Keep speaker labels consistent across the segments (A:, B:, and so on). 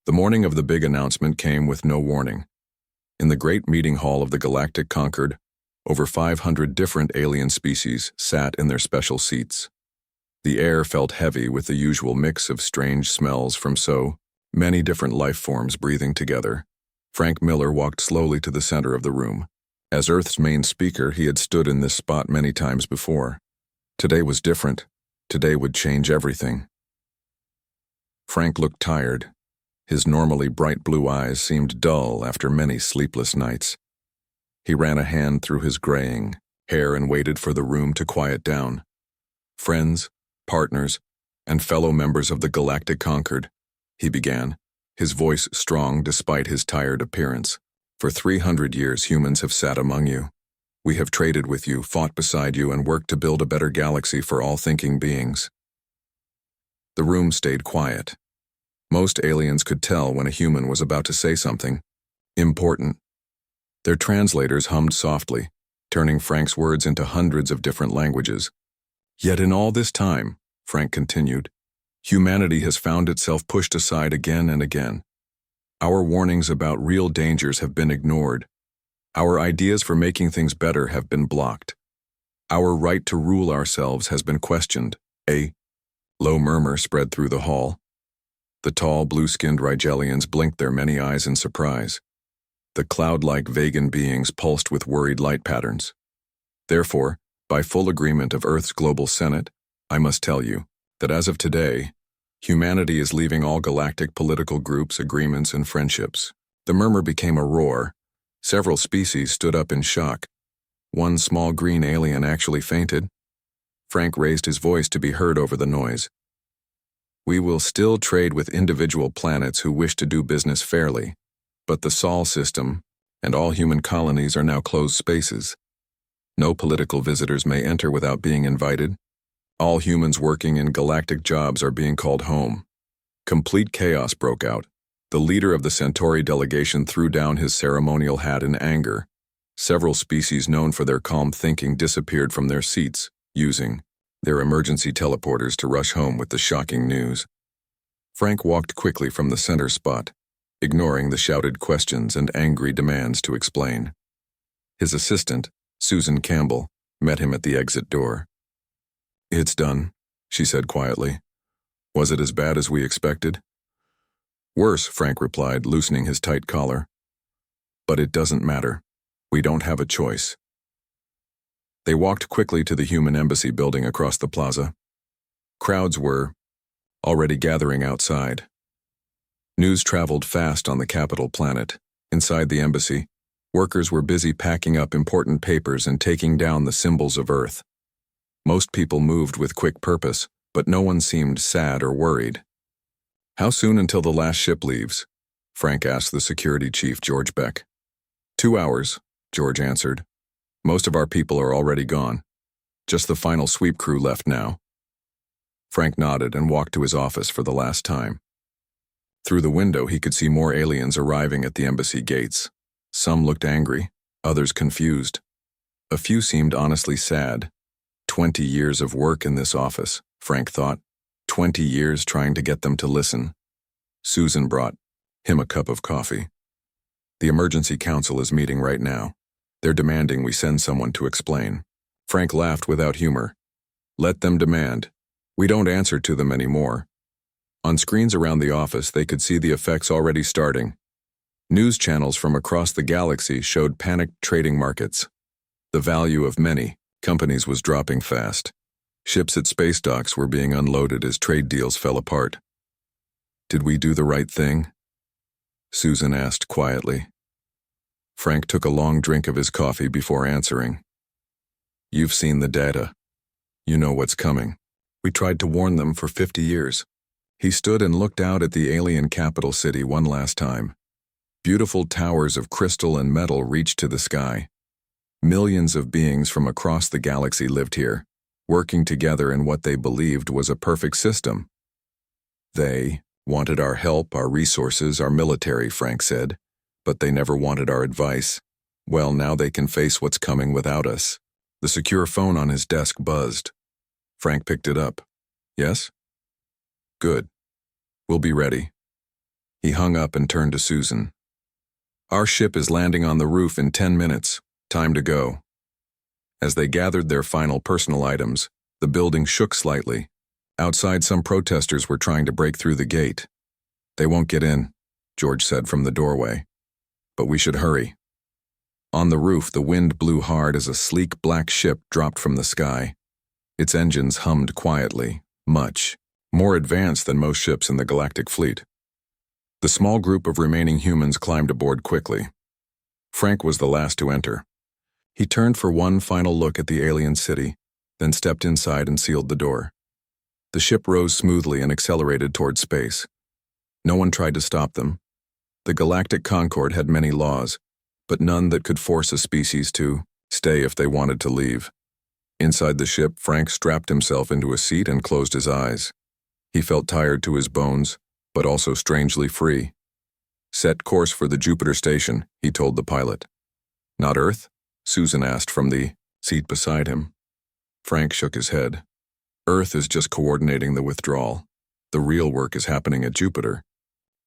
A: The morning of the big announcement came with no warning. In the great meeting hall of the Galactic Concord, over 500 different alien species sat in their special seats. The air felt heavy with the usual mix of strange smells from so many different life forms breathing together. Frank Miller walked slowly to the center of the room. As Earth's main speaker, he had stood in this spot many times before. Today was different. Today would change everything. Frank looked tired. His normally bright blue eyes seemed dull after many sleepless nights. He ran a hand through his graying hair and waited for the room to quiet down. Friends, partners, and fellow members of the Galactic Concord, he began, his voice strong despite his tired appearance. For 300 years humans have sat among you. We have traded with you, fought beside you, and worked to build a better galaxy for all thinking beings. The room stayed quiet. Most aliens could tell when a human was about to say something important. Their translators hummed softly, turning Frank's words into hundreds of different languages. Yet in all this time, Frank continued, humanity has found itself pushed aside again and again. Our warnings about real dangers have been ignored. Our ideas for making things better have been blocked. Our right to rule ourselves has been questioned. A low murmur spread through the hall. The tall, blue-skinned Rigelians blinked their many eyes in surprise. The cloud-like Vegan beings pulsed with worried light patterns. Therefore, by full agreement of Earth's global Senate, I must tell you that as of today, humanity is leaving all galactic political groups, agreements, and friendships. The murmur became a roar. Several species stood up in shock. One small green alien actually fainted. Frank raised his voice to be heard over the noise. We will still trade with individual planets who wish to do business fairly, but the Sol system and all human colonies are now closed spaces. No political visitors may enter without being invited. All humans working in galactic jobs are being called home. Complete chaos broke out. The leader of the Centauri delegation threw down his ceremonial hat in anger. Several species known for their calm thinking disappeared from their seats, using their emergency teleporters to rush home with the shocking news. Frank walked quickly from the center spot, ignoring the shouted questions and angry demands to explain. His assistant, Susan Campbell, met him at the exit door. It's done, she said quietly. Was it as bad as we expected? Worse, Frank replied, loosening his tight collar. But it doesn't matter. We don't have a choice. They walked quickly to the human embassy building across the plaza. Crowds were already gathering outside. News traveled fast on the capital planet. Inside the embassy, workers were busy packing up important papers and taking down the symbols of Earth. Most people moved with quick purpose, but no one seemed sad or worried. How soon until the last ship leaves? Frank asked the security chief, George Beck. 2 hours, George answered. Most of our people are already gone. Just the final sweep crew left now. Frank nodded and walked to his office for the last time. Through the window, he could see more aliens arriving at the embassy gates. Some looked angry, others confused. A few seemed honestly sad. 20 years of work in this office, Frank thought. 20 years trying to get them to listen. Susan brought him a cup of coffee. The emergency council is meeting right now. They're demanding we send someone to explain. Frank laughed without humor. Let them demand. We don't answer to them anymore. On screens around the office, they could see the effects already starting. News channels from across the galaxy showed panicked trading markets. The value of many companies was dropping fast. Ships at space docks were being unloaded as trade deals fell apart. Did we do the right thing? Susan asked quietly. Frank took a long drink of his coffee before answering. You've seen the data. You know what's coming. We tried to warn them for 50 years. He stood and looked out at the alien capital city one last time. Beautiful towers of crystal and metal reached to the sky. Millions of beings from across the galaxy lived here, working together in what they believed was a perfect system. They wanted our help, our resources, our military, Frank said, but they never wanted our advice. Well, now they can face what's coming without us. The secure phone on his desk buzzed. Frank picked it up. Yes? Good. We'll be ready. He hung up and turned to Susan. "Our ship is landing on the roof in 10 minutes. Time to go." As they gathered their final personal items, the building shook slightly. Outside, some protesters were trying to break through the gate. "They won't get in," George said from the doorway. "But we should hurry." On the roof, the wind blew hard as a sleek black ship dropped from the sky. Its engines hummed quietly, much more advanced than most ships in the Galactic Fleet. The small group of remaining humans climbed aboard quickly. Frank was the last to enter. He turned for one final look at the alien city, then stepped inside and sealed the door. The ship rose smoothly and accelerated toward space. No one tried to stop them. The Galactic Concord had many laws, but none that could force a species to stay if they wanted to leave. Inside the ship, Frank strapped himself into a seat and closed his eyes. He felt tired to his bones, but also strangely free. "Set course for the Jupiter station," he told the pilot. "Not Earth?" Susan asked from the seat beside him. Frank shook his head. "Earth is just coordinating the withdrawal. The real work is happening at Jupiter."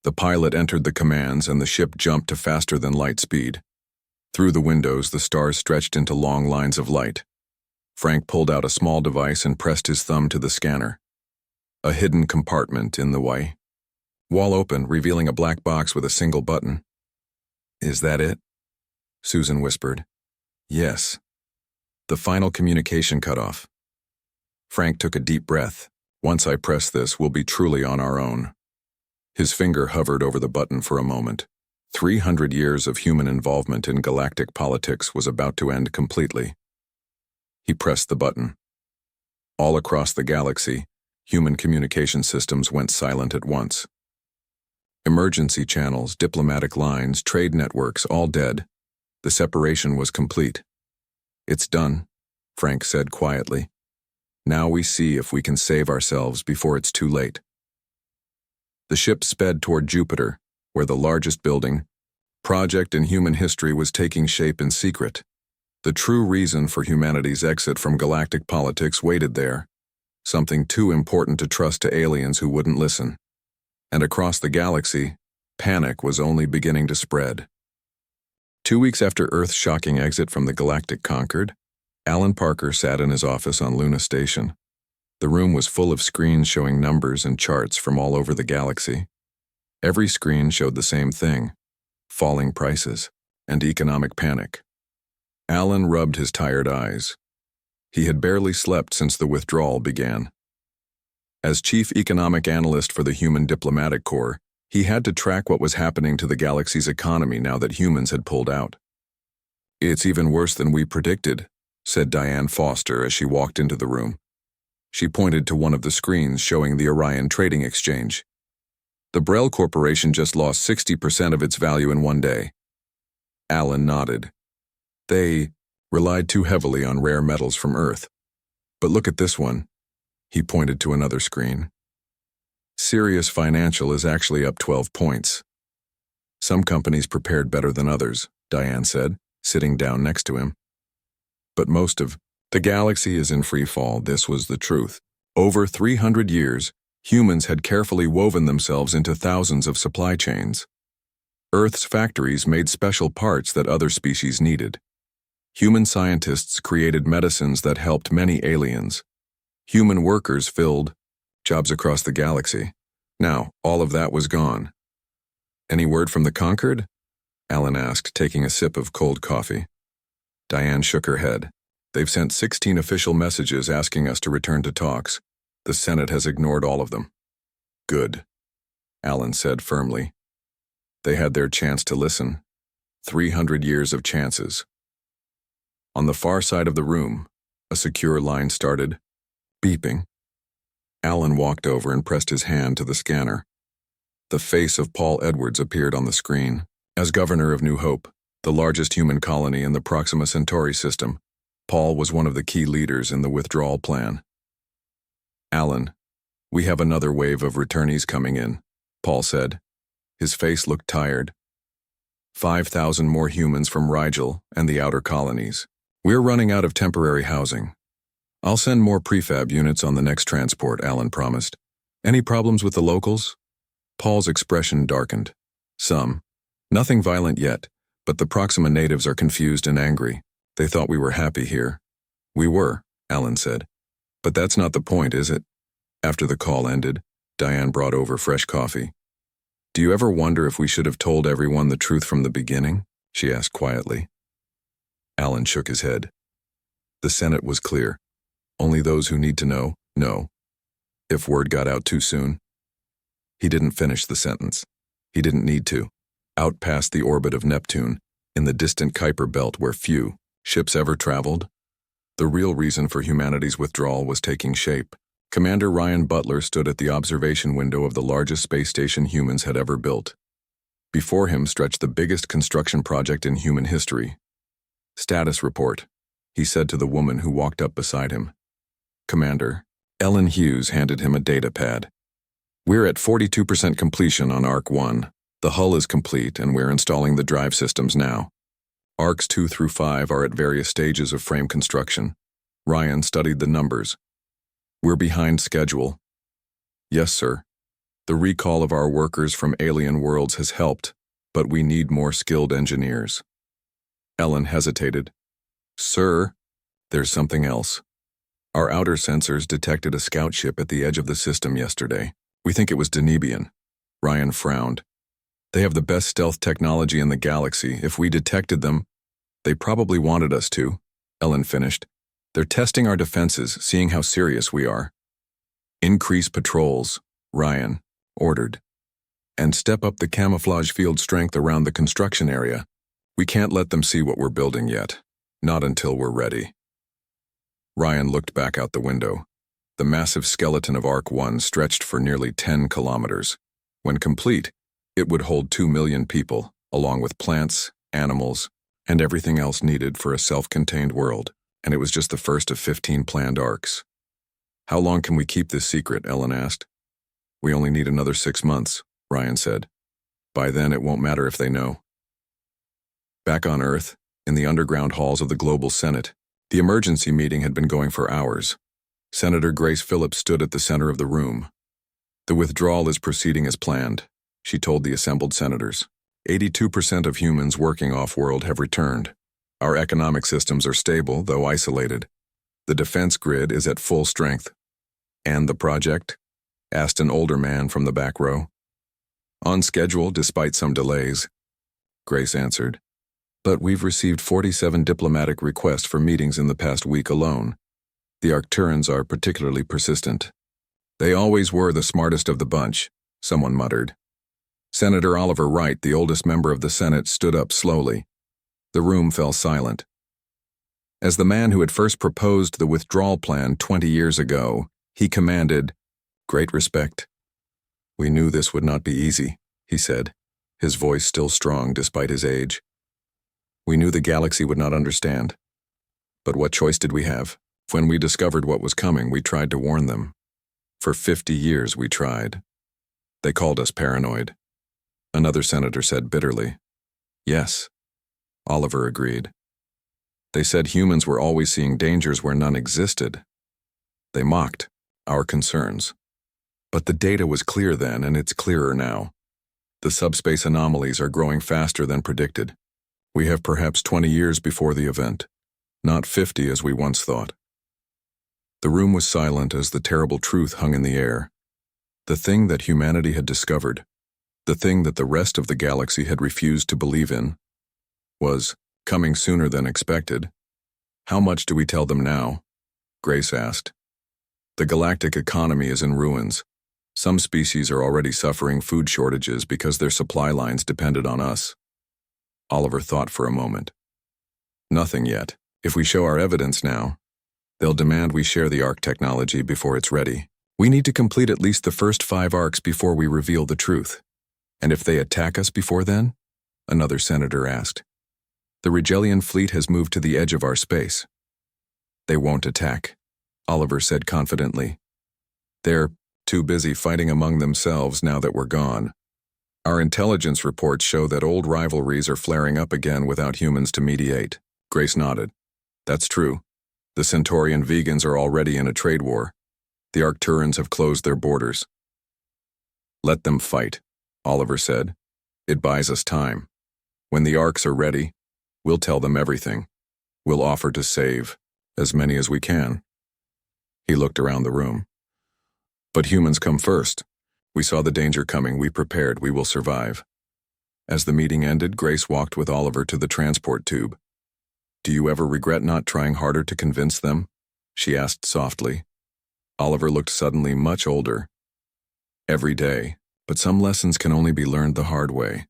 A: The pilot entered the commands and the ship jumped to faster than light speed. Through the windows, the stars stretched into long lines of light. Frank pulled out a small device and pressed his thumb to the scanner. A hidden compartment in the wall opened, revealing a black box with a single button. "Is that it?" Susan whispered. "Yes." The final communication cut off. Frank took a deep breath. "Once I press this, we'll be truly on our own." His finger hovered over the button for a moment. 300 years of human involvement in galactic politics was about to end completely. He pressed the button. All across the galaxy, human communication systems went silent at once. Emergency channels, diplomatic lines, trade networks, all dead. The separation was complete. "It's done," Frank said quietly. "Now we see if we can save ourselves before it's too late." The ship sped toward Jupiter, where the largest project in human history was taking shape in secret. The true reason for humanity's exit from galactic politics waited there, something too important to trust to aliens who wouldn't listen. And across the galaxy, panic was only beginning to spread. 2 weeks after Earth's shocking exit from the Galactic Concord, Alan Parker sat in his office on Luna Station. The room was full of screens showing numbers and charts from all over the galaxy. Every screen showed the same thing: falling prices and economic panic. Alan rubbed his tired eyes. He had barely slept since the withdrawal began. As chief economic analyst for the Human Diplomatic Corps, he had to track what was happening to the galaxy's economy now that humans had pulled out. "It's even worse than we predicted," said Diane Foster as she walked into the room. She pointed to one of the screens showing the Orion Trading Exchange. "The Brell Corporation just lost 60% of its value in one day." Alan nodded. "They relied too heavily on rare metals from Earth. But look at this one." He pointed to another screen. "Sirius Financial is actually up 12 points. Some companies prepared better than others," Diane said, sitting down next to him. "But most of the galaxy is in free fall." This was the truth. Over 300 years, humans had carefully woven themselves into thousands of supply chains. Earth's factories made special parts that other species needed. Human scientists created medicines that helped many aliens. Human workers filled jobs across the galaxy. Now, all of that was gone. "Any word from the Concord?" Alan asked, taking a sip of cold coffee. Diane shook her head. "They've sent 16 official messages asking us to return to talks. The Senate has ignored all of them." "Good," Alan said firmly. They had their chance to listen. 300 years of chances. On the far side of the room, a secure line started beeping. Alan walked over and pressed his hand to the scanner. The face of Paul Edwards appeared on the screen. As governor of New Hope, the largest human colony in the Proxima Centauri system, Paul was one of the key leaders in the withdrawal plan. "Alan, we have another wave of returnees coming in," Paul said. His face looked tired. 5,000 more humans from Rigel and the outer colonies. "We're running out of temporary housing. I'll send more prefab units on the next transport," Alan promised. "Any problems with the locals?" Paul's expression darkened. Some. Nothing violent yet, but the Proxima natives are confused and angry. They thought we were happy here. We were, Alan said. But that's not the point, is it? After the call ended, Diane brought over fresh coffee. Do you ever wonder if we should have told everyone the truth from the beginning? She asked quietly. Alan shook his head. The Senate was clear. Only those who need to know. If word got out too soon. He didn't finish the sentence. He didn't need to. Out past the orbit of Neptune, in the distant Kuiper belt where few ships ever traveled, the real reason for humanity's withdrawal was taking shape. Commander Ryan Butler stood at the observation window of the largest space station humans had ever built. Before him stretched the biggest construction project in human history. Status report, he said to the woman who walked up beside him. Commander, Ellen Hughes handed him a data pad. We're at 42% completion on Arc 1. The hull is complete and we're installing the drive systems now. Arcs 2 through 5 are at various stages of frame construction. Ryan studied the numbers. We're behind schedule. Yes, sir. The recall of our workers from alien worlds has helped, but we need more skilled engineers. Ellen hesitated. Sir, there's something else. Our outer sensors detected a scout ship at the edge of the system yesterday. We think it was Denebian. Ryan frowned. They have the best stealth technology in the galaxy. If we detected them, they probably wanted us to, Ellen finished. They're testing our defenses, seeing how serious we are. Increase patrols, Ryan ordered. And step up the camouflage field strength around the construction area. We can't let them see what we're building yet. Not until we're ready. Ryan looked back out the window. The massive skeleton of Arc 1 stretched for nearly 10 kilometers. When complete, it would hold 2 million people, along with plants, animals, and everything else needed for a self-contained world. And it was just the first of 15 planned arcs. How long can we keep this secret? Ellen asked. We only need another 6 months, Ryan said. By then it won't matter if they know. Back on Earth, in the underground halls of the Global Senate, the emergency meeting had been going for hours. Senator Grace Phillips stood at the center of the room. The withdrawal is proceeding as planned, she told the assembled senators. 82% of humans working off-world have returned. Our economic systems are stable, though isolated. The defense grid is at full strength. And the project? Asked an older man from the back row. On schedule, despite some delays, Grace answered. But we've received 47 diplomatic requests for meetings in the past week alone. The Arcturans are particularly persistent. They always were the smartest of the bunch, someone muttered. Senator Oliver Wright, the oldest member of the Senate, stood up slowly. The room fell silent. As the man who had first proposed the withdrawal plan 20 years ago, he commanded, "Great respect." We knew this would not be easy, he said, his voice still strong despite his age. We knew the galaxy would not understand. But what choice did we have? When we discovered what was coming, we tried to warn them. For 50 years we tried. They called us paranoid. Another senator said bitterly. Yes, Oliver agreed. They said humans were always seeing dangers where none existed. They mocked our concerns. But the data was clear then, and it's clearer now. The subspace anomalies are growing faster than predicted. We have perhaps 20 years before the event, not 50 as we once thought. The room was silent as the terrible truth hung in the air. The thing that humanity had discovered, the thing that the rest of the galaxy had refused to believe in, was coming sooner than expected. How much do we tell them now? Grace asked. The galactic economy is in ruins. Some species are already suffering food shortages because their supply lines depended on us. Oliver thought for a moment. Nothing yet. If we show our evidence now, they'll demand we share the arc technology before it's ready. We need to complete at least the first 5 arcs before we reveal the truth. And if they attack us before then? Another senator asked. The Regellian fleet has moved to the edge of our space. They won't attack, Oliver said confidently. They're too busy fighting among themselves now that we're gone. Our intelligence reports show that old rivalries are flaring up again without humans to mediate. Grace nodded. That's true. The Centaurian vegans are already in a trade war. The Arcturans have closed their borders. Let them fight, Oliver said. It buys us time. When the arcs are ready, we'll tell them everything. We'll offer to save as many as we can. He looked around the room. But humans come first. We saw the danger coming, we prepared, we will survive. As the meeting ended, Grace walked with Oliver to the transport tube. Do you ever regret not trying harder to convince them? She asked softly. Oliver looked suddenly much older. Every day, but some lessons can only be learned the hard way.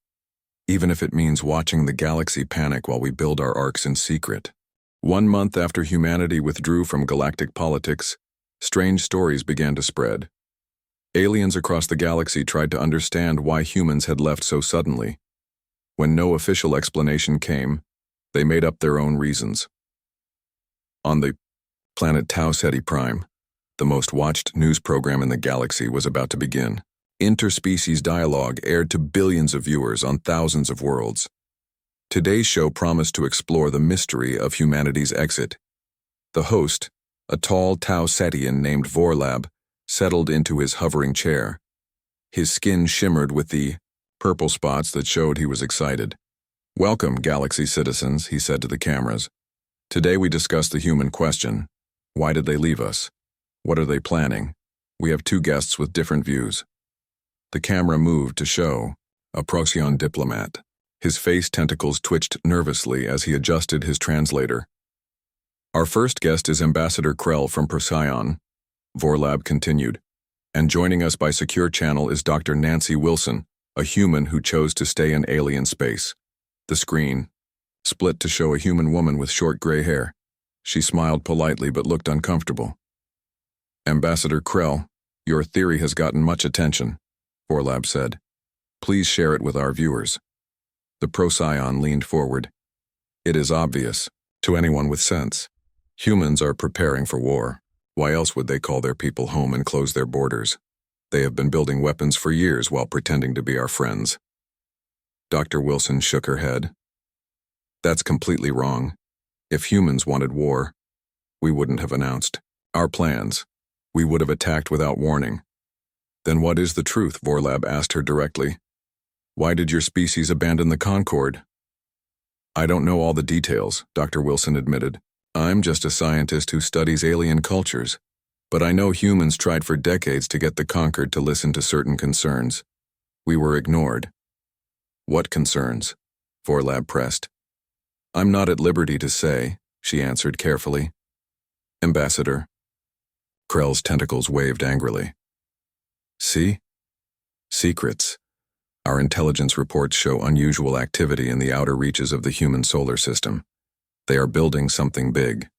A: Even if it means watching the galaxy panic while we build our arcs in secret. 1 month after humanity withdrew from galactic politics, strange stories began to spread. Aliens across the galaxy tried to understand why humans had left so suddenly. When no official explanation came, they made up their own reasons. On the planet Tau Ceti Prime, the most watched news program in the galaxy was about to begin. Interspecies dialogue aired to billions of viewers on thousands of worlds. Today's show promised to explore the mystery of humanity's exit. The host, a tall Tau Cetian named Vorlab, settled into his hovering chair. His skin shimmered with the purple spots that showed he was excited. Welcome, galaxy citizens, he said to the cameras. Today we discuss the human question. Why did they leave us? What are they planning? We have 2 guests with different views. The camera moved to show a Procyon diplomat. His face tentacles twitched nervously as he adjusted his translator. Our first guest is Ambassador Krell from Procyon, Vorlab continued, and joining us by secure channel is Dr. Nancy Wilson, a human who chose to stay in alien space. The screen split to show a human woman with short gray hair. She smiled politely but looked uncomfortable. Ambassador Krell, your theory has gotten much attention, Vorlab said. Please share it with our viewers. The Procyon leaned forward. It is obvious, to anyone with sense. Humans are preparing for war. Why else would they call their people home and close their borders? They have been building weapons for years while pretending to be our friends. Dr. Wilson shook her head. That's completely wrong. If humans wanted war, we wouldn't have announced our plans. We would have attacked without warning. Then what is the truth? Vorlab asked her directly. Why did your species abandon the Concorde? I don't know all the details, Dr. Wilson admitted. I'm just a scientist who studies alien cultures. But I know humans tried for decades to get the Conquered to listen to certain concerns. We were ignored. What concerns? Vorlab pressed. I'm not at liberty to say, she answered carefully. Ambassador. Krell's tentacles waved angrily. See? Secrets. Our intelligence reports show unusual activity in the outer reaches of the human solar system. They are building something big.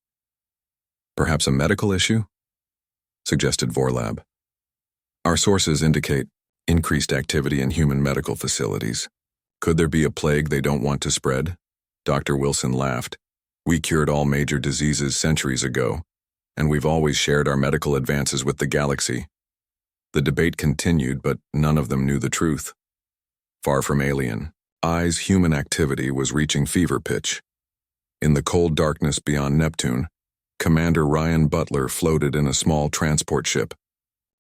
A: Perhaps a medical issue? Suggested Vorlab. Our sources indicate increased activity in human medical facilities. Could there be a plague they don't want to spread? Dr. Wilson laughed. We cured all major diseases centuries ago, and we've always shared our medical advances with the galaxy. The debate continued, but none of them knew the truth. Far from alien, human activity was reaching fever pitch. In the cold darkness beyond Neptune, Commander Ryan Butler floated in a small transport ship.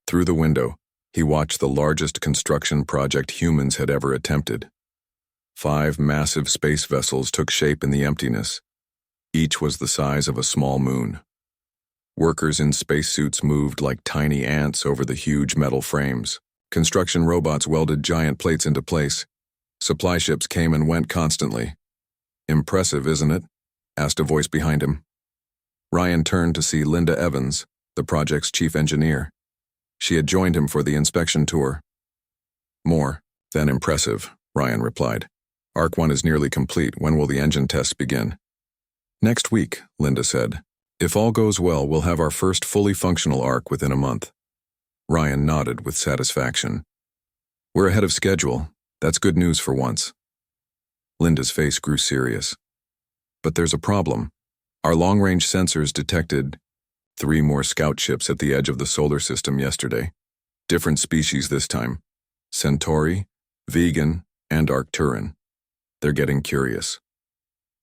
A: Through the window, he watched the largest construction project humans had ever attempted. 5 massive space vessels took shape in the emptiness. Each was the size of a small moon. Workers in spacesuits moved like tiny ants over the huge metal frames. Construction robots welded giant plates into place. Supply ships came and went constantly. Impressive, isn't it? Asked a voice behind him. Ryan turned to see Linda Evans, the project's chief engineer. She had joined him for the inspection tour. More than impressive, Ryan replied. Arc 1 is nearly complete. When will the engine tests begin? Next week, Linda said. If all goes well, we'll have our first fully functional arc within a month. Ryan nodded with satisfaction. We're ahead of schedule. That's good news for once. Linda's face grew serious. But there's a problem. Our long-range sensors detected 3 more scout ships at the edge of the solar system yesterday. Different species this time. Centauri, Vegan, and Arcturan. They're getting curious.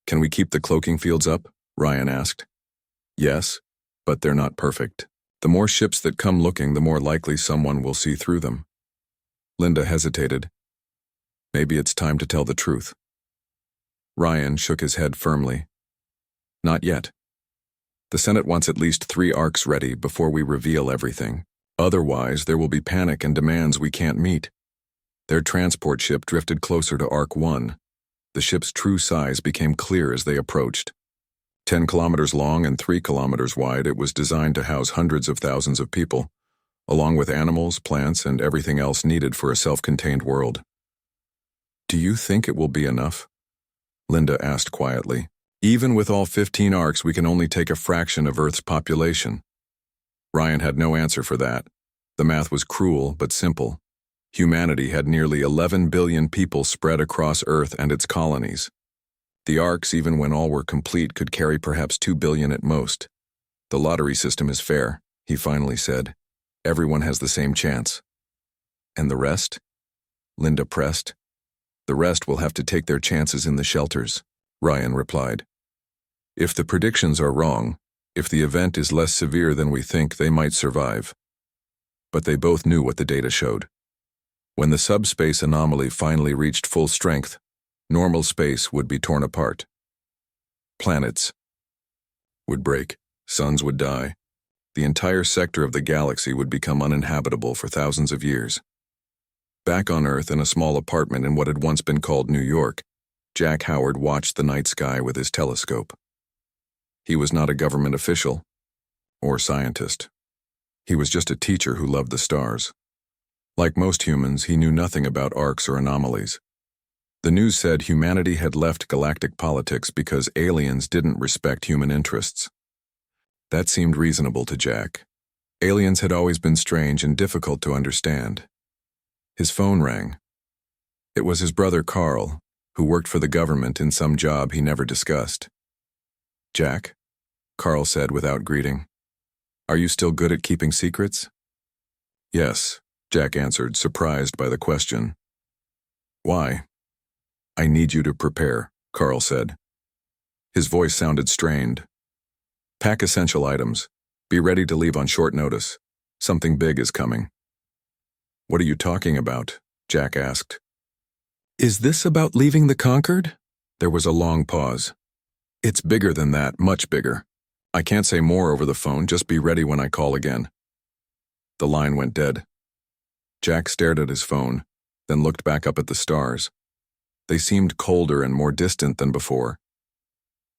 A: Can we keep the cloaking fields up? Ryan asked. Yes, but they're not perfect. The more ships that come looking, the more likely someone will see through them. Linda hesitated. Maybe it's time to tell the truth. Ryan shook his head firmly. Not yet. The Senate wants at least 3 arcs ready before we reveal everything. Otherwise, there will be panic and demands we can't meet. Their transport ship drifted closer to Arc 1. The ship's true size became clear as they approached. 10 kilometers long and 3 kilometers wide, it was designed to house hundreds of thousands of people, along with animals, plants, and everything else needed for a self-contained world. Do you think it will be enough? Linda asked quietly. Even with all 15 arcs, we can only take a fraction of Earth's population. Ryan had no answer for that. The math was cruel but simple. Humanity had nearly 11 billion people spread across Earth and its colonies. The arcs, even when all were complete, could carry perhaps 2 billion at most. The lottery system is fair, he finally said. Everyone has the same chance. And the rest? Linda pressed. The rest will have to take their chances in the shelters, Ryan replied. If the predictions are wrong, if the event is less severe than we think, they might survive. But they both knew what the data showed. When the subspace anomaly finally reached full strength, normal space would be torn apart. Planets would break, suns would die. The entire sector of the galaxy would become uninhabitable for thousands of years. Back on Earth in a small apartment in what had once been called New York, Jack Howard watched the night sky with his telescope. He was not a government official or scientist. He was just a teacher who loved the stars. Like most humans, he knew nothing about arcs or anomalies. The news said humanity had left galactic politics because aliens didn't respect human interests. That seemed reasonable to Jack. Aliens had always been strange and difficult to understand. His phone rang. It was his brother Carl, who worked for the government in some job he never discussed. Jack, Carl said without greeting. Are you still good at keeping secrets? Yes, Jack answered, surprised by the question. Why? I need you to prepare, Carl said. His voice sounded strained. Pack essential items. Be ready to leave on short notice. Something big is coming. What are you talking about? Jack asked. Is this about leaving the Concord? There was a long pause. It's bigger than that, much bigger. I can't say more over the phone, just be ready when I call again. The line went dead. Jack stared at his phone, then looked back up at the stars. They seemed colder and more distant than before.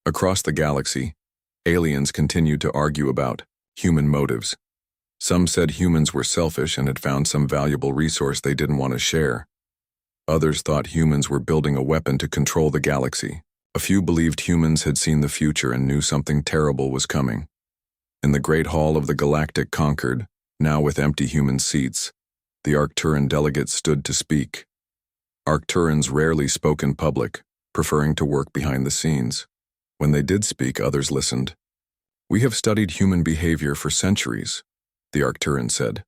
A: Across the galaxy, aliens continued to argue about human motives. Some said humans were selfish and had found some valuable resource they didn't want to share. Others thought humans were building a weapon to control the galaxy. A few believed humans had seen the future and knew something terrible was coming. In the great hall of the Galactic Concord, now with empty human seats, the Arcturan delegates stood to speak. Arcturans rarely spoke in public, preferring to work behind the scenes. When they did speak, others listened. We have studied human behavior for centuries, the Arcturan said.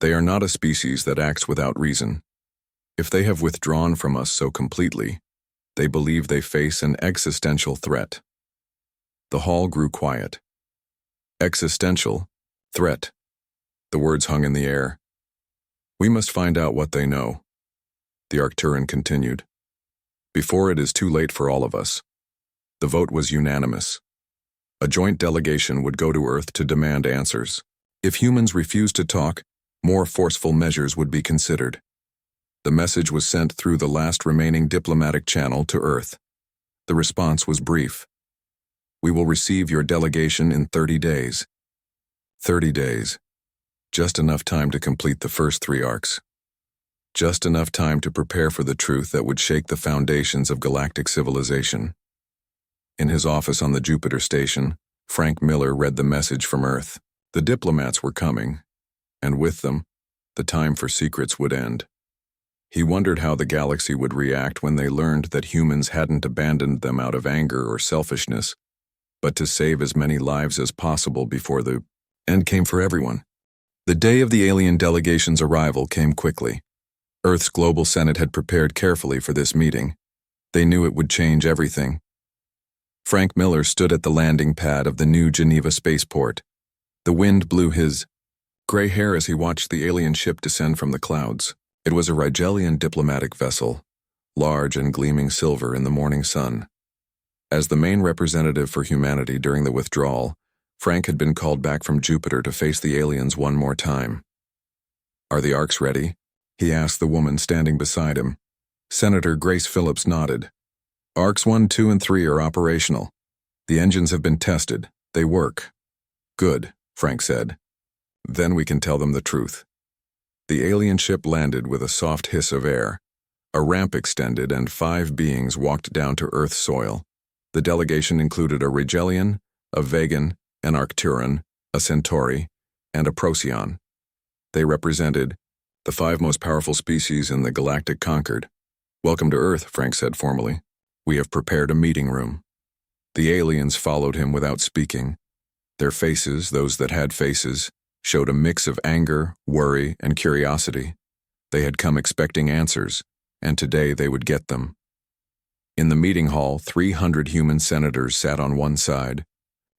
A: They are not a species that acts without reason. If they have withdrawn from us so completely, they believe they face an existential threat. The hall grew quiet. Existential, threat. The words hung in the air. We must find out what they know, the Arcturan continued, before it is too late for all of us. The vote was unanimous. A joint delegation would go to Earth to demand answers. If humans refused to talk, more forceful measures would be considered. The message was sent through the last remaining diplomatic channel to Earth. The response was brief. We will receive your delegation in 30 days. 30 days. Just enough time to complete the first 3 arcs. Just enough time to prepare for the truth that would shake the foundations of galactic civilization. In his office on the Jupiter station, Frank Miller read the message from Earth. The diplomats were coming, and with them, the time for secrets would end. He wondered how the galaxy would react when they learned that humans hadn't abandoned them out of anger or selfishness, but to save as many lives as possible before the end came for everyone. The day of the alien delegation's arrival came quickly. Earth's Global Senate had prepared carefully for this meeting. They knew it would change everything. Frank Miller stood at the landing pad of the new Geneva spaceport. The wind blew his gray hair as he watched the alien ship descend from the clouds. It was a Rigelian diplomatic vessel, large and gleaming silver in the morning sun. As the main representative for humanity during the withdrawal, Frank had been called back from Jupiter to face the aliens one more time. "Are the Arcs ready?" he asked the woman standing beside him. Senator Grace Phillips nodded. "Arcs 1, 2, and 3 are operational. The engines have been tested. They work." "Good," Frank said. "Then we can tell them the truth." The alien ship landed with a soft hiss of air. A ramp extended and 5 beings walked down to Earth soil. The delegation included a Rigelian, a Vegan, an Arcturan, a Centauri, and a Procyon. They represented the 5 most powerful species in the Galactic Concord. "Welcome to Earth," Frank said formally. "We have prepared a meeting room." The aliens followed him without speaking. Their faces, those that had faces, showed a mix of anger, worry, and curiosity. They had come expecting answers, and today they would get them. In the meeting hall, 300 human senators sat on one side.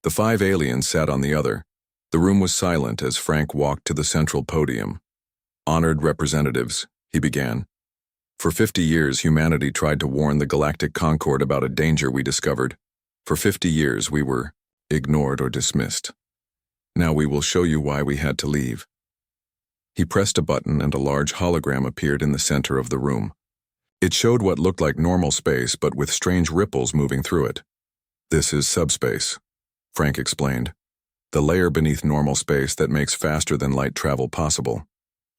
A: The 5 aliens sat on the other. The room was silent as Frank walked to the central podium. "Honored representatives," he began. "For 50 years, humanity tried to warn the Galactic Concord about a danger we discovered. For 50 years, we were ignored or dismissed. Now we will show you why we had to leave." He pressed a button and a large hologram appeared in the center of the room. It showed what looked like normal space, but with strange ripples moving through it. "This is subspace," Frank explained. "The layer beneath normal space that makes faster-than-light travel possible.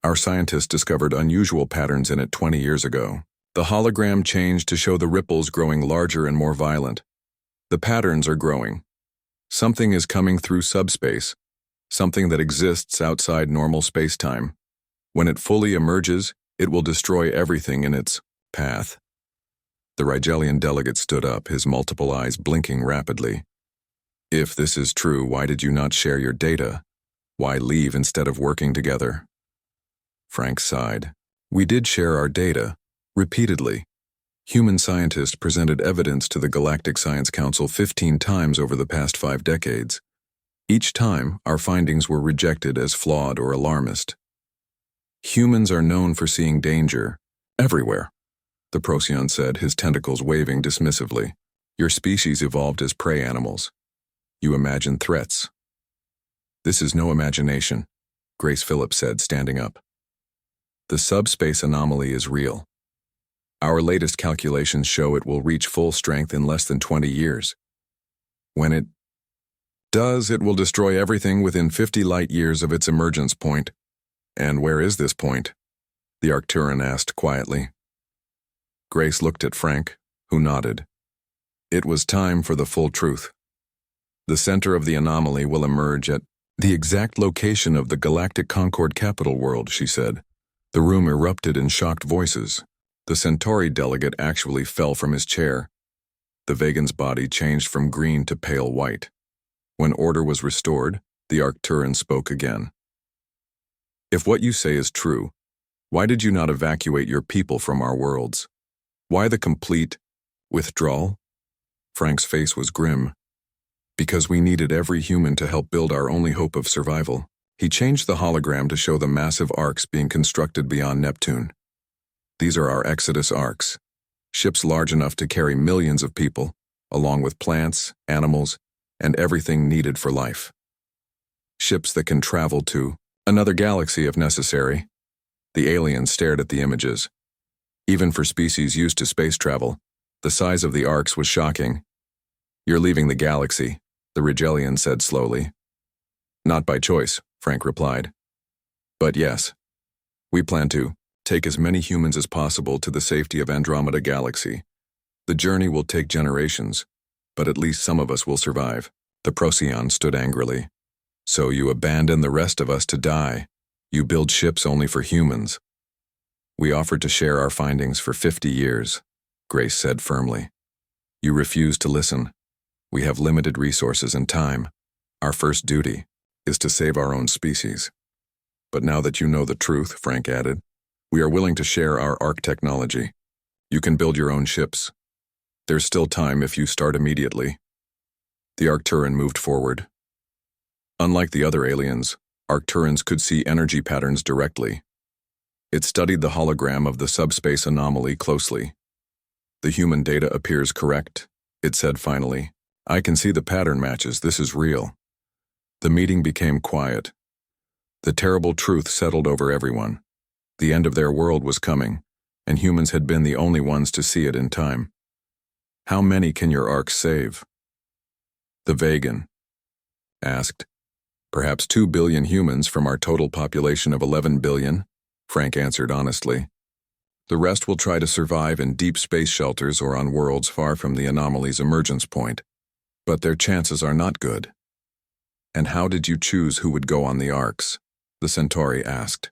A: Our scientists discovered unusual patterns in it 20 years ago." The hologram changed to show the ripples growing larger and more violent. "The patterns are growing. Something is coming through subspace, something that exists outside normal space-time. When it fully emerges, it will destroy everything in its path." The Rigelian delegate stood up, his multiple eyes blinking rapidly. "If this is true, why did you not share your data? Why leave instead of working together?" Frank sighed. "We did share our data, repeatedly. Human scientists presented evidence to the Galactic Science Council 15 times over the past 5 decades. Each time, our findings were rejected as flawed or alarmist. Humans are known for seeing danger everywhere," the Procyon said, his tentacles waving dismissively. "Your species evolved as prey animals. You imagine threats." "This is no imagination," Grace Phillips said, standing up. "The subspace anomaly is real. Our latest calculations show it will reach full strength in less than 20 years. When it does, it will destroy everything within 50 light years of its emergence point." "And where is this point?" the Arcturan asked quietly. Grace looked at Frank, who nodded. "It was time for the full truth. The center of the anomaly will emerge at the exact location of the Galactic Concord capital world," she said. The room erupted in shocked voices. The Centauri delegate actually fell from his chair. The Vegan's body changed from green to pale white. When order was restored, the Arcturan spoke again. "If what you say is true, why did you not evacuate your people from our worlds? Why the complete withdrawal?" Frank's face was grim. "Because we needed every human to help build our only hope of survival." He changed the hologram to show the massive arcs being constructed beyond Neptune. "These are our Exodus arcs, ships large enough to carry millions of people, along with plants, animals, and everything needed for life. Ships that can travel to another galaxy if necessary." The aliens stared at the images. Even for species used to space travel, the size of the arcs was shocking. "You're leaving the galaxy," the Rigelian said slowly. "Not by choice," Frank replied. "But yes, we plan to take as many humans as possible to the safety of Andromeda Galaxy. The journey will take generations, but at least some of us will survive." The Procyon stood angrily. "So you abandon the rest of us to die. You build ships only for humans." "We offered to share our findings for 50 years, Grace said firmly. "You refused to listen. We have limited resources and time. Our first duty is to save our own species." "But now that you know the truth," Frank added, "we are willing to share our arc technology. You can build your own ships. There's still time if you start immediately." The Arcturan moved forward. Unlike the other aliens, Arcturans could see energy patterns directly. It studied the hologram of the subspace anomaly closely. "The human data appears correct," it said finally. "I can see the pattern matches. This is real." The meeting became quiet. The terrible truth settled over everyone. The end of their world was coming, and humans had been the only ones to see it in time. "How many can your arcs save?" the vegan asked. "Perhaps 2 billion humans from our total population of 11 billion, Frank answered honestly. "The rest will try to survive in deep space shelters or on worlds far from the anomaly's emergence point. But their chances are not good." "And how did you choose who would go on the arcs?" the Centauri asked.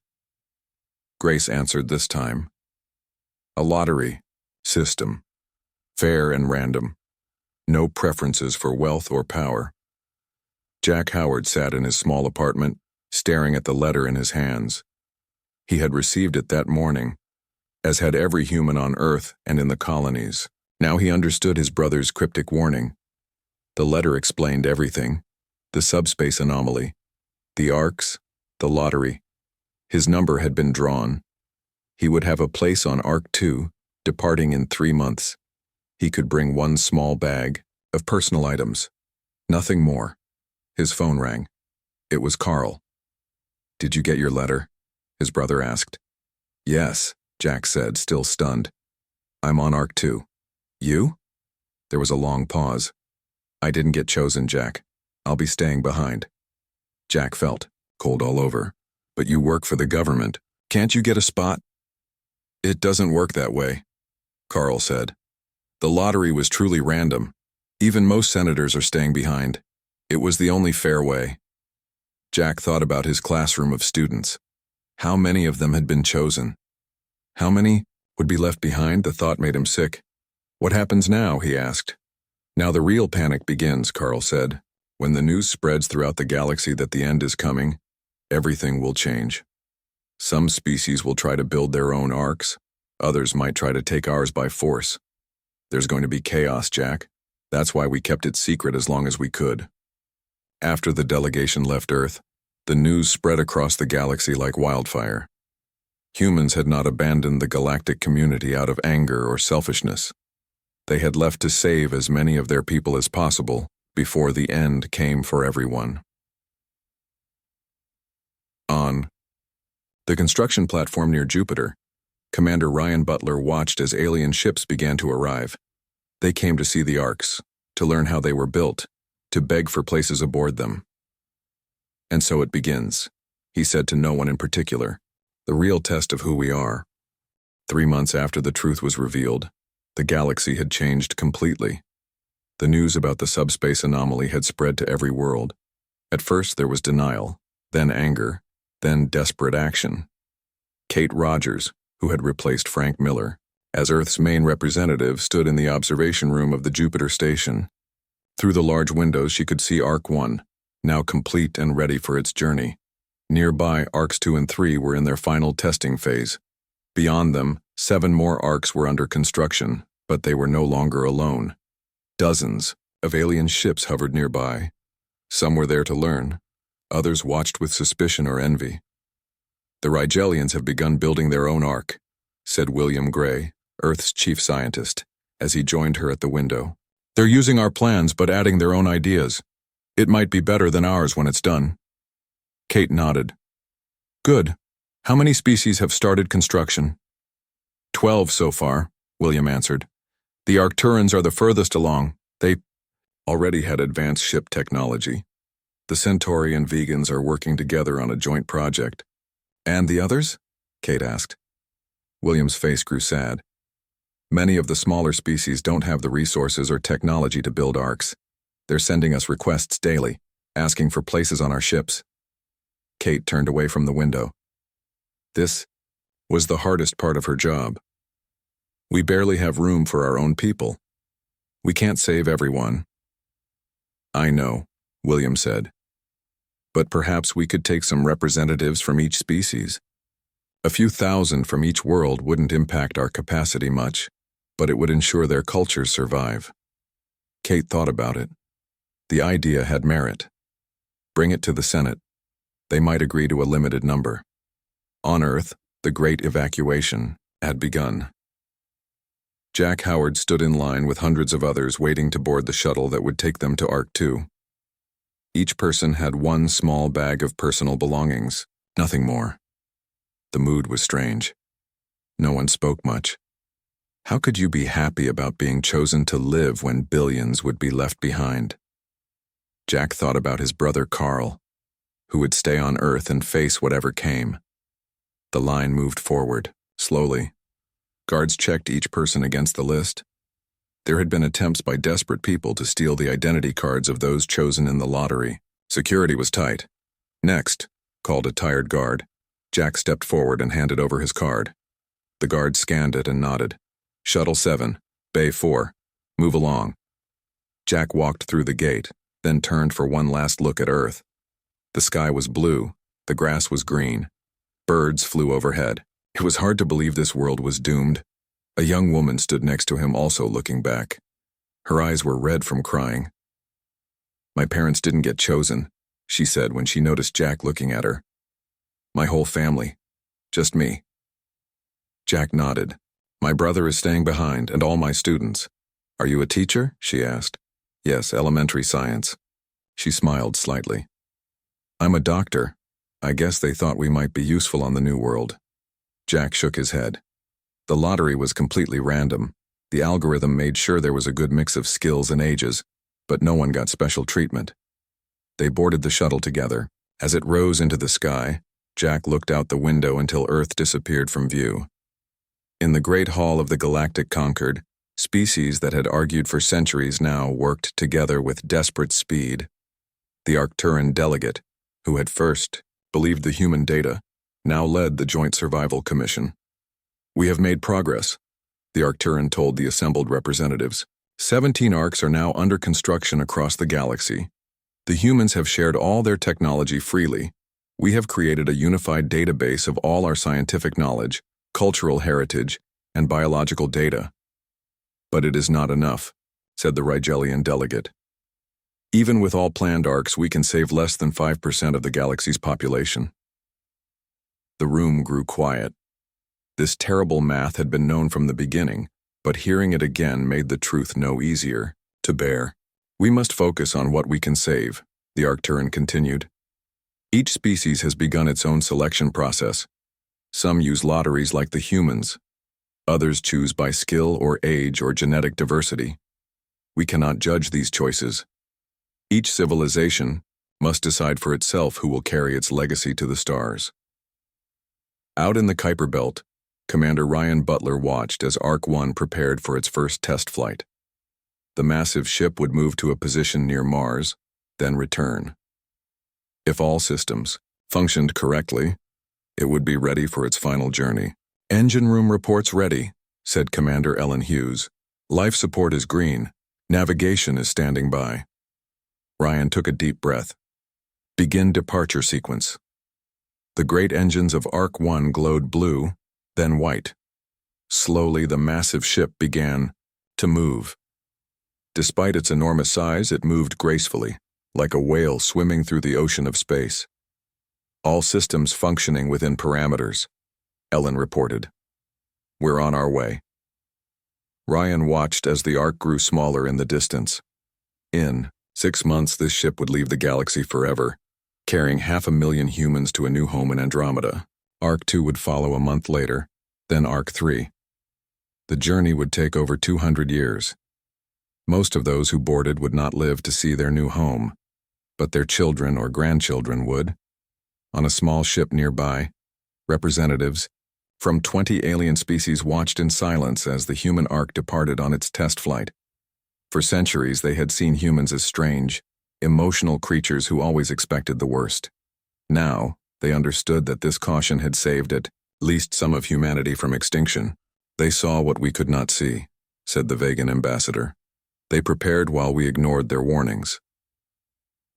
A: Grace answered this time. "A lottery system. Fair and random. No preferences for wealth or power." Jack Howard sat in his small apartment, staring at the letter in his hands. He had received it that morning, as had every human on Earth and in the colonies. Now he understood his brother's cryptic warning. The letter explained everything: the subspace anomaly, the arcs, the lottery. His number had been drawn. He would have a place on Arc 2, departing in 3 months. He could bring one small bag of personal items. Nothing more. His phone rang. It was Carl. "Did you get your letter?" his brother asked. "Yes," Jack said, still stunned. "I'm on Arc 2. You?" There was a long pause. "I didn't get chosen, Jack. I'll be staying behind." Jack felt cold all over. "But you work for the government. Can't you get a spot?" "It doesn't work that way," Carl said. "The lottery was truly random. Even most senators are staying behind. It was the only fair way." Jack thought about his classroom of students. How many of them had been chosen? How many would be left behind? The thought made him sick. "What happens now?" he asked. "Now the real panic begins," Carl said. "When the news spreads throughout the galaxy that the end is coming, everything will change. Some species will try to build their own arcs. Others might try to take ours by force. There's going to be chaos, Jack. That's why we kept it secret as long as we could." After the delegation left Earth, the news spread across the galaxy like wildfire. Humans had not abandoned the galactic community out of anger or selfishness. They had left to save as many of their people as possible before the end came for everyone. On the construction platform near Jupiter, Commander Ryan Butler watched as alien ships began to arrive. They came to see the arcs, to learn how they were built, to beg for places aboard them. "And so it begins," he said to no one in particular. "The real test of who we are." 3 months after the truth was revealed, the galaxy had changed completely. The news about the subspace anomaly had spread to every world. At first there was denial, then anger, then desperate action. Kate Rogers, who had replaced Frank Miller, as Earth's main representative, stood in the observation room of the Jupiter station. Through the large windows she could see Arc 1, now complete and ready for its journey. Nearby, Arcs 2 and 3 were in their final testing phase. Beyond them, 7 more arcs were under construction, but they were no longer alone. Dozens of alien ships hovered nearby. Some were there to learn. Others watched with suspicion or envy. "The Rigelians have begun building their own arc," said William Gray, Earth's chief scientist, as he joined her at the window. "They're using our plans but adding their own ideas. It might be better than ours when it's done." Kate nodded. "Good. How many species have started construction?" 12 so far," William answered. "The Arcturans are the furthest along. They already had advanced ship technology. The Centauri and vegans are working together on a joint project." "And the others?" Kate asked. William's face grew sad. "Many of the smaller species don't have the resources or technology to build arcs. They're sending us requests daily, asking for places on our ships." Kate turned away from the window. This was the hardest part of her job. "We barely have room for our own people. We can't save everyone." "I know," William said. "But perhaps we could take some representatives from each species. A few thousand from each world wouldn't impact our capacity much, but it would ensure their cultures survive." Kate thought about it. The idea had merit. Bring it to the Senate. They might agree to a limited number. On Earth, The great evacuation had begun. Jack Howard stood in line with hundreds of others waiting to board the shuttle that would take them to Ark 2. Each person had one small bag of personal belongings, nothing more. The mood was strange. No one spoke much. How could you be happy about being chosen to live when billions would be left behind? Jack thought about his brother Carl, who would stay on Earth and face whatever came. The line moved forward, slowly. Guards checked each person against the list. There had been attempts by desperate people to steal the identity cards of those chosen in the lottery. Security was tight. "Next," called a tired guard. Jack stepped forward and handed over his card. The guard scanned it and nodded. "Shuttle 7, Bay 4. Move along." Jack walked through the gate, then turned for one last look at Earth. The sky was blue, the grass was green. Birds flew overhead. It was hard to believe this world was doomed. A young woman stood next to him, also looking back. Her eyes were red from crying. "My parents didn't get chosen," she said when she noticed Jack looking at her. "My whole family. Just me." Jack nodded. "My brother is staying behind, and all my students." "Are you a teacher?" she asked. "Yes, elementary science." She smiled slightly. "I'm a doctor. I guess they thought we might be useful on the new world." Jack shook his head. The lottery was completely random. The algorithm made sure there was a good mix of skills and ages, but no one got special treatment. They boarded the shuttle together. As it rose into the sky, Jack looked out the window until Earth disappeared from view. In the great hall of the Galactic Concord, species that had argued for centuries now worked together with desperate speed. The Arcturan delegate, who had first believed the human data, now led the Joint Survival Commission. "We have made progress," the Arcturan told the assembled representatives. 17 arcs are now under construction across the galaxy. The humans have shared all their technology freely. We have created a unified database of all our scientific knowledge, cultural heritage, and biological data. "But it is not enough," said the Rigelian delegate. "Even with all planned arcs, we can save less than 5% of the galaxy's population." The room grew quiet. This terrible math had been known from the beginning, but hearing it again made the truth no easier to bear. "We must focus on what we can save," the Arcturan continued. "Each species has begun its own selection process. Some use lotteries like the humans. Others choose by skill or age or genetic diversity. We cannot judge these choices. Each civilization must decide for itself who will carry its legacy to the stars." Out in the Kuiper Belt, Commander Ryan Butler watched as Ark 1 prepared for its first test flight. The massive ship would move to a position near Mars, then return. If all systems functioned correctly, it would be ready for its final journey. "Engine room reports ready," said Commander Ellen Hughes. "Life support is green. Navigation is standing by." Ryan took a deep breath. "Begin departure sequence." The great engines of Ark 1 glowed blue, then white. Slowly, the massive ship began to move. Despite its enormous size, it moved gracefully, like a whale swimming through the ocean of space. "All systems functioning within parameters," Ellen reported. "We're on our way." Ryan watched as the Ark grew smaller in the distance. In 6 months, this ship would leave the galaxy forever, carrying 500,000 humans to a new home in Andromeda. Ark 2 would follow a month later, then Ark 3. The journey would take over 200 years. Most of those who boarded would not live to see their new home, but their children or grandchildren would. On a small ship nearby, representatives from 20 alien species watched in silence as the human Ark departed on its test flight. For centuries, they had seen humans as strange, emotional creatures who always expected the worst. Now, they understood that this caution had saved at least some of humanity from extinction. "They saw what we could not see," said the Vegan ambassador. "They prepared while we ignored their warnings.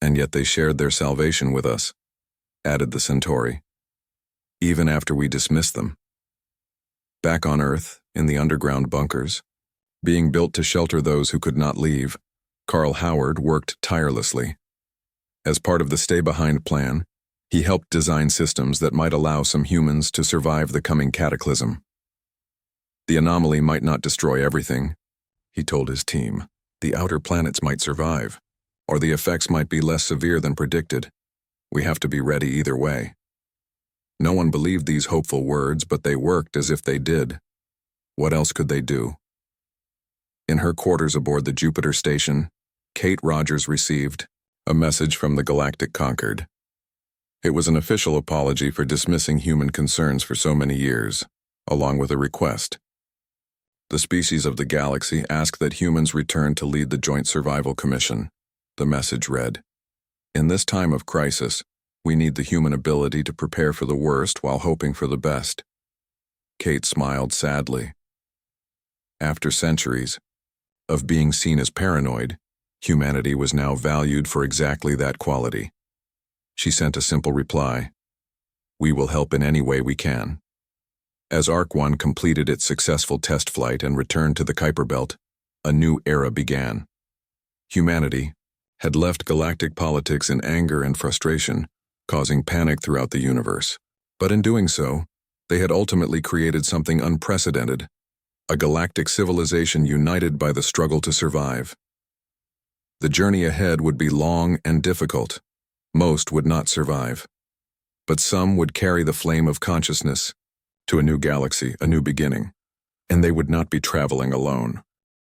A: And yet they shared their salvation with us," added the Centauri, "even after we dismissed them." Back on Earth, in the underground bunkers, being built to shelter those who could not leave, Carl Howard worked tirelessly. As part of the stay-behind plan, He helped design systems that might allow some humans to survive the coming cataclysm. The anomaly might not destroy everything, he told his team. The outer planets might survive, or the effects might be less severe than predicted. We have to be ready either way. No one believed these hopeful words, but they worked as if they did. What else could they do? In her quarters aboard the Jupiter station, Kate Rogers received a message from the Galactic Concord. It was an official apology for dismissing human concerns for so many years, along with a request. The species of the galaxy ask that humans return to lead the Joint Survival Commission. The message read, "In this time of crisis, we need the human ability to prepare for the worst while hoping for the best." Kate smiled sadly. After centuries of being seen as paranoid, humanity was now valued for exactly that quality. She sent a simple reply, "We will help in any way we can." As Arc 1 completed its successful test flight and returned to the Kuiper Belt, a new era began. Humanity had left galactic politics in anger and frustration, causing panic throughout the universe. But in doing so, they had ultimately created something unprecedented, a galactic civilization united by the struggle to survive. The journey ahead would be long and difficult. Most would not survive. But some would carry the flame of consciousness to a new galaxy, a new beginning, and they would not be traveling alone.